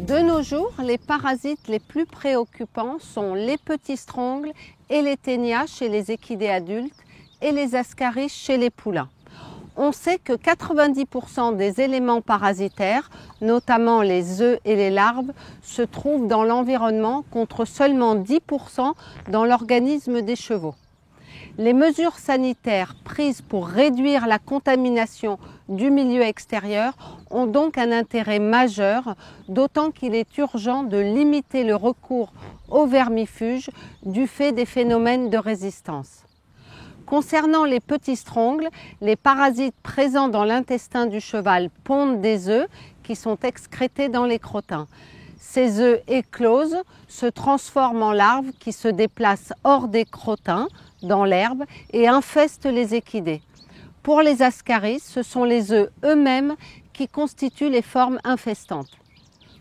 De nos jours, les parasites les plus préoccupants sont les petits strongles et les ténias chez les équidés adultes et les ascaris chez les poulains. On sait que 90% des éléments parasitaires, notamment les œufs et les larves, se trouvent dans l'environnement contre seulement 10% dans l'organisme des chevaux. Les mesures sanitaires prises pour réduire la contamination du milieu extérieur ont donc un intérêt majeur, d'autant qu'il est urgent de limiter le recours aux vermifuges du fait des phénomènes de résistance. Concernant les petits strongles, les parasites présents dans l'intestin du cheval pondent des œufs qui sont excrétés dans les crottins. Ces œufs éclosent, se transforment en larves qui se déplacent hors des crottins, dans l'herbe, et infestent les équidés. Pour les ascaris, ce sont les œufs eux-mêmes qui constituent les formes infestantes.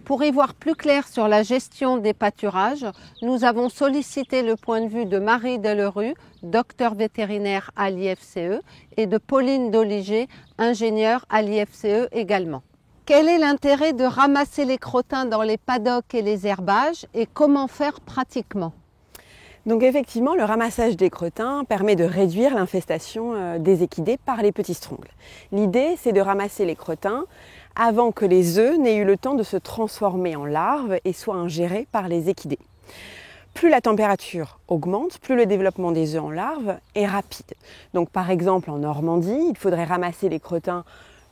Pour y voir plus clair sur la gestion des pâturages, nous avons sollicité le point de vue de Marie Delerue, docteur vétérinaire à l'IFCE, et de Pauline Doliger, ingénieure à l'IFCE également. Quel est l'intérêt de ramasser les crottins dans les paddocks et les herbages et comment faire pratiquement ? Donc effectivement, le ramassage des crottins permet de réduire l'infestation des équidés par les petits strongles. L'idée, c'est de ramasser les crottins avant que les œufs n'aient eu le temps de se transformer en larves et soient ingérés par les équidés. Plus la température augmente, plus le développement des œufs en larves est rapide. Donc par exemple en Normandie, il faudrait ramasser les crottins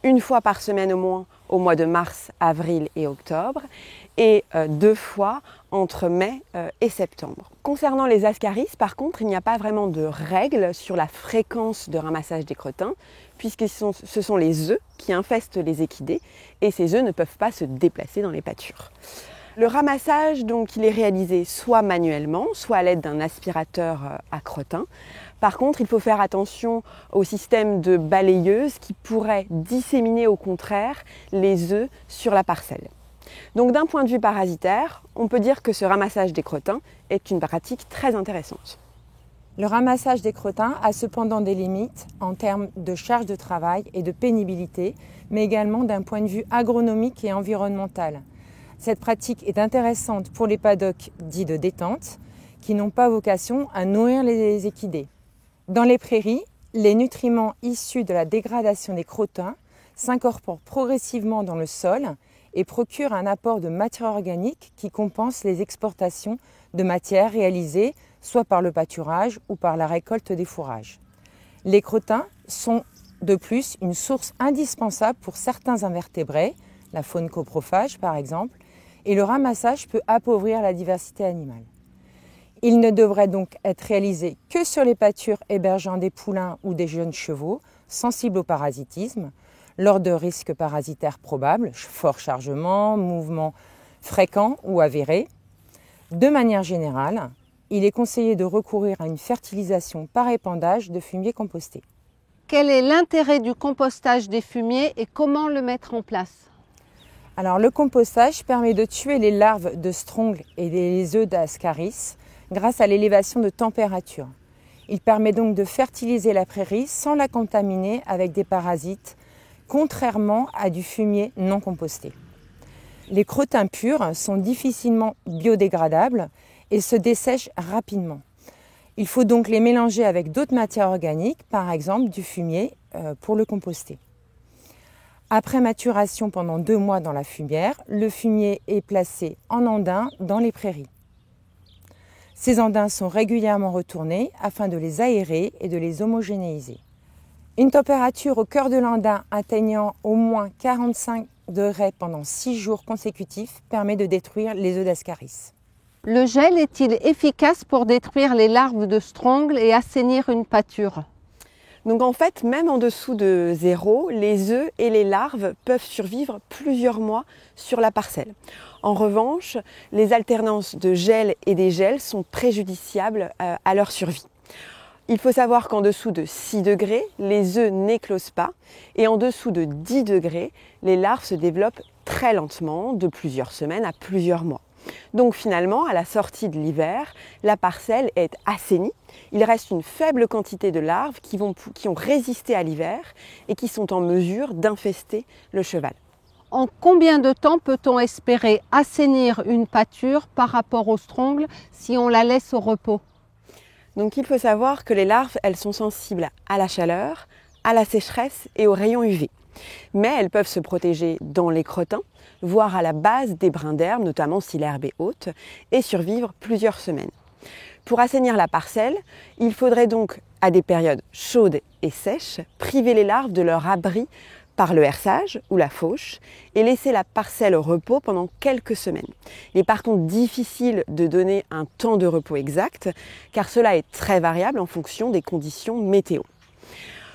une fois par semaine au moins au mois de mars, avril et octobre et 2 fois entre mai et septembre. Concernant les ascaris, par contre, il n'y a pas vraiment de règles sur la fréquence de ramassage des crottins puisque ce sont les œufs qui infestent les équidés et ces œufs ne peuvent pas se déplacer dans les pâtures. Le ramassage, donc, il est réalisé soit manuellement, soit à l'aide d'un aspirateur à crottin. Par contre, il faut faire attention au système de balayeuse qui pourrait disséminer au contraire les œufs sur la parcelle. Donc d'un point de vue parasitaire, on peut dire que ce ramassage des crottins est une pratique très intéressante. Le ramassage des crottins a cependant des limites en termes de charge de travail et de pénibilité, mais également d'un point de vue agronomique et environnemental. Cette pratique est intéressante pour les paddocks dits de détente, qui n'ont pas vocation à nourrir les équidés. Dans les prairies, les nutriments issus de la dégradation des crottins s'incorporent progressivement dans le sol et procurent un apport de matière organique qui compense les exportations de matière réalisées soit par le pâturage ou par la récolte des fourrages. Les crottins sont de plus une source indispensable pour certains invertébrés, la faune coprophage par exemple, et le ramassage peut appauvrir la diversité animale. Il ne devrait donc être réalisé que sur les pâtures hébergeant des poulains ou des jeunes chevaux sensibles au parasitisme, lors de risques parasitaires probables, fort chargement, mouvements fréquents ou avérés. De manière générale, il est conseillé de recourir à une fertilisation par épandage de fumier composté. Quel est l'intérêt du compostage des fumiers et comment le mettre en place ? Alors, le compostage permet de tuer les larves de strongles et les œufs d'ascaris grâce à l'élévation de température. Il permet donc de fertiliser la prairie sans la contaminer avec des parasites, contrairement à du fumier non composté. Les crottins purs sont difficilement biodégradables et se dessèchent rapidement. Il faut donc les mélanger avec d'autres matières organiques, par exemple du fumier pour le composter. Après maturation pendant 2 mois dans la fumière, le fumier est placé en andin dans les prairies. Ces andins sont régulièrement retournés afin de les aérer et de les homogénéiser. Une température au cœur de l'andin atteignant au moins 45 degrés pendant 6 jours consécutifs permet de détruire les œufs d'ascaris. Le gel est-il efficace pour détruire les larves de strongles et assainir une pâture ? Donc en fait, même en dessous de 0, les œufs et les larves peuvent survivre plusieurs mois sur la parcelle. En revanche, les alternances de gel et dégel sont préjudiciables à leur survie. Il faut savoir qu'en dessous de 6 degrés, les œufs n'éclosent pas et en dessous de 10 degrés, les larves se développent très lentement, de plusieurs semaines à plusieurs mois. Donc finalement, à la sortie de l'hiver, la parcelle est assainie. Il reste une faible quantité de larves qui ont résisté à l'hiver et qui sont en mesure d'infester le cheval. En combien de temps peut-on espérer assainir une pâture par rapport aux strongles si on la laisse au repos? Donc il faut savoir que les larves, elles sont sensibles à la chaleur, à la sécheresse et aux rayons UV. Mais elles peuvent se protéger dans les crottins, voire à la base des brins d'herbe, notamment si l'herbe est haute, et survivre plusieurs semaines. Pour assainir la parcelle, il faudrait donc, à des périodes chaudes et sèches, priver les larves de leur abri par le herçage ou la fauche et laisser la parcelle au repos pendant quelques semaines. Il est par contre difficile de donner un temps de repos exact car cela est très variable en fonction des conditions météo.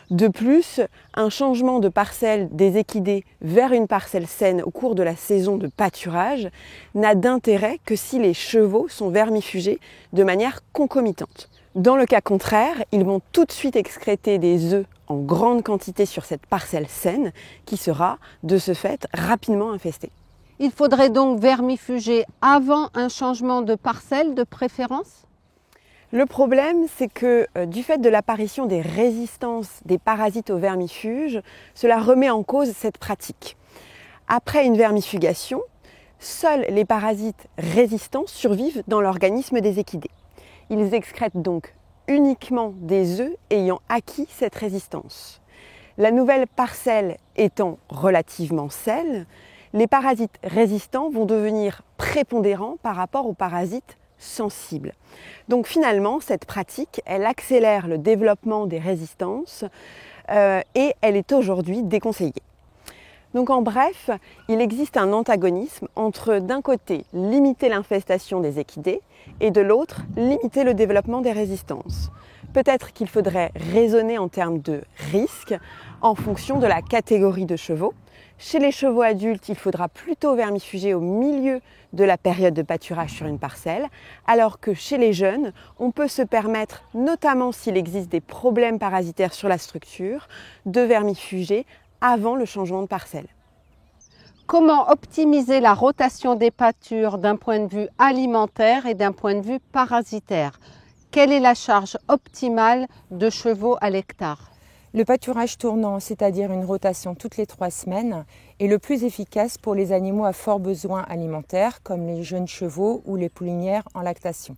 De plus, un changement de parcelle des équidés vers une parcelle saine au cours de la saison de pâturage n'a d'intérêt que si les chevaux sont vermifugés de manière concomitante. Dans le cas contraire, ils vont tout de suite excréter des œufs en grande quantité sur cette parcelle saine qui sera, de ce fait, rapidement infestée. Il faudrait donc vermifuger avant un changement de parcelle de préférence? Le problème, c'est que du fait de l'apparition des résistances des parasites aux vermifuges, cela remet en cause cette pratique. Après une vermifugation, seuls les parasites résistants survivent dans l'organisme des équidés. Ils excrètent donc uniquement des œufs ayant acquis cette résistance. La nouvelle parcelle étant relativement saine, les parasites résistants vont devenir prépondérants par rapport aux parasites sensibles. Donc finalement, cette pratique, elle accélère le développement des résistances et elle est aujourd'hui déconseillée. Donc en bref, il existe un antagonisme entre d'un côté limiter l'infestation des équidés et de l'autre limiter le développement des résistances. Peut-être qu'il faudrait raisonner en termes de risque en fonction de la catégorie de chevaux. Chez les chevaux adultes, il faudra plutôt vermifuger au milieu de la période de pâturage sur une parcelle, alors que chez les jeunes, on peut se permettre, notamment s'il existe des problèmes parasitaires sur la structure, de vermifuger avant le changement de parcelle. Comment optimiser la rotation des pâtures d'un point de vue alimentaire et d'un point de vue parasitaire? Quelle est la charge optimale de chevaux à l'hectare? Le pâturage tournant, c'est-à-dire une rotation toutes les 3 semaines, est le plus efficace pour les animaux à fort besoin alimentaire, comme les jeunes chevaux ou les poulinières en lactation.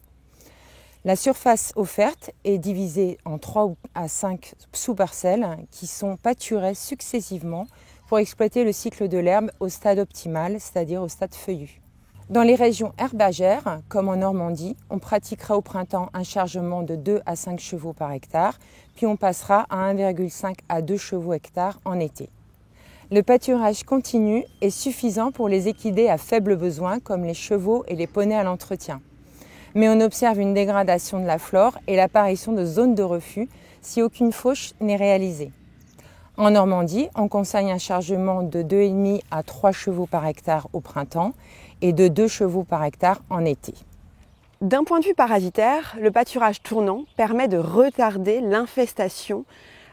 La surface offerte est divisée en 3 à 5 sous-parcelles qui sont pâturées successivement pour exploiter le cycle de l'herbe au stade optimal, c'est-à-dire au stade feuillu. Dans les régions herbagères, comme en Normandie, on pratiquera au printemps un chargement de 2 à 5 chevaux par hectare, puis on passera à 1,5 à 2 chevaux hectare en été. Le pâturage continu est suffisant pour les équidés à faible besoin, comme les chevaux et les poneys à l'entretien. Mais on observe une dégradation de la flore et l'apparition de zones de reflux si aucune fauche n'est réalisée. En Normandie, on conseille un chargement de 2,5 à 3 chevaux par hectare au printemps et de 2 chevaux par hectare en été. D'un point de vue parasitaire, le pâturage tournant permet de retarder l'infestation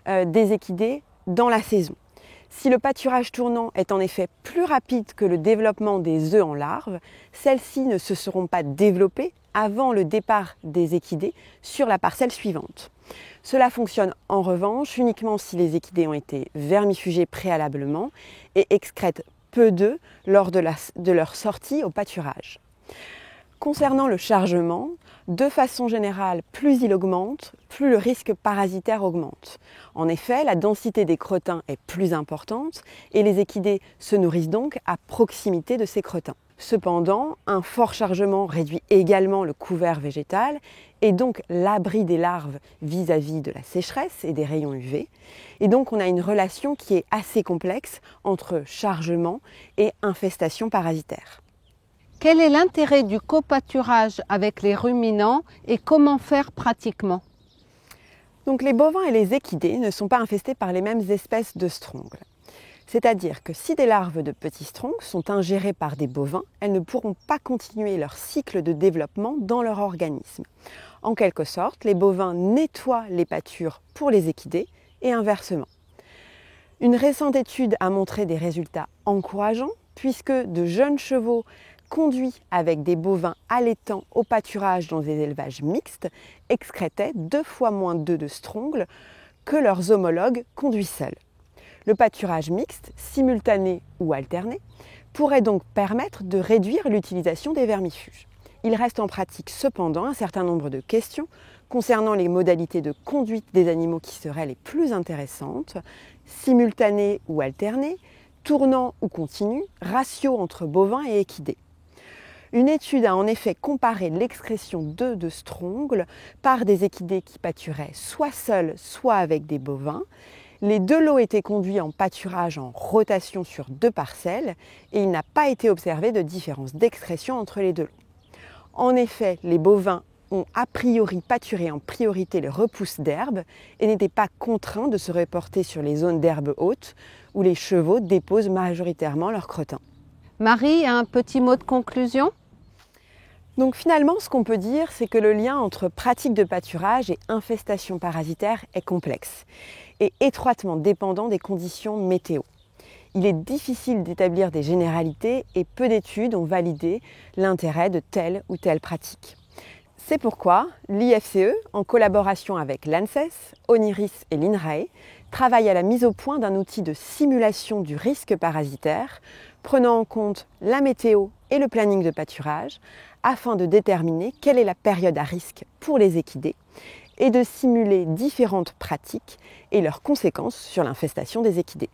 des équidés dans la saison. Si le pâturage tournant est en effet plus rapide que le développement des œufs en larves, celles-ci ne se seront pas développées avant le départ des équidés sur la parcelle suivante. Cela fonctionne en revanche uniquement si les équidés ont été vermifugés préalablement et excrètent peu d'œufs lors de leur sortie au pâturage. Concernant le chargement, de façon générale, plus il augmente, plus le risque parasitaire augmente. En effet, la densité des crottins est plus importante et les équidés se nourrissent donc à proximité de ces crottins. Cependant, un fort chargement réduit également le couvert végétal et donc l'abri des larves vis-à-vis de la sécheresse et des rayons UV. Et donc on a une relation qui est assez complexe entre chargement et infestation parasitaire. Quel est l'intérêt du copâturage avec les ruminants et comment faire pratiquement? Donc les bovins et les équidés ne sont pas infestés par les mêmes espèces de strongles. C'est-à-dire que si des larves de petits strongles sont ingérées par des bovins, elles ne pourront pas continuer leur cycle de développement dans leur organisme. En quelque sorte, les bovins nettoient les pâtures pour les équidés et inversement. Une récente étude a montré des résultats encourageants puisque de jeunes chevaux conduits avec des bovins allaitants au pâturage dans des élevages mixtes excrétaient 2 fois moins d'œufs de strongles que leurs homologues conduits seuls. Le pâturage mixte, simultané ou alterné, pourrait donc permettre de réduire l'utilisation des vermifuges. Il reste en pratique cependant un certain nombre de questions concernant les modalités de conduite des animaux qui seraient les plus intéressantes, simultanées ou alternées, tournant ou continu, ratio entre bovins et équidés. Une étude a en effet comparé l'excrétion d'œufs de strongles par des équidés qui pâturaient soit seuls, soit avec des bovins. Les deux lots étaient conduits en pâturage en rotation sur 2 parcelles et il n'a pas été observé de différence d'excrétion entre les deux lots. En effet, les bovins ont a priori pâturé en priorité les repousses d'herbe et n'étaient pas contraints de se reporter sur les zones d'herbe haute où les chevaux déposent majoritairement leurs crotins. Marie, un petit mot de conclusion ? Donc finalement, ce qu'on peut dire, c'est que le lien entre pratique de pâturage et infestation parasitaire est complexe et étroitement dépendant des conditions météo. Il est difficile d'établir des généralités et peu d'études ont validé l'intérêt de telle ou telle pratique. C'est pourquoi l'IFCE, en collaboration avec l'ANSES, ONIRIS et l'INRAE, travaille à la mise au point d'un outil de simulation du risque parasitaire, prenant en compte la météo et le planning de pâturage, afin de déterminer quelle est la période à risque pour les équidés et de simuler différentes pratiques et leurs conséquences sur l'infestation des équidés.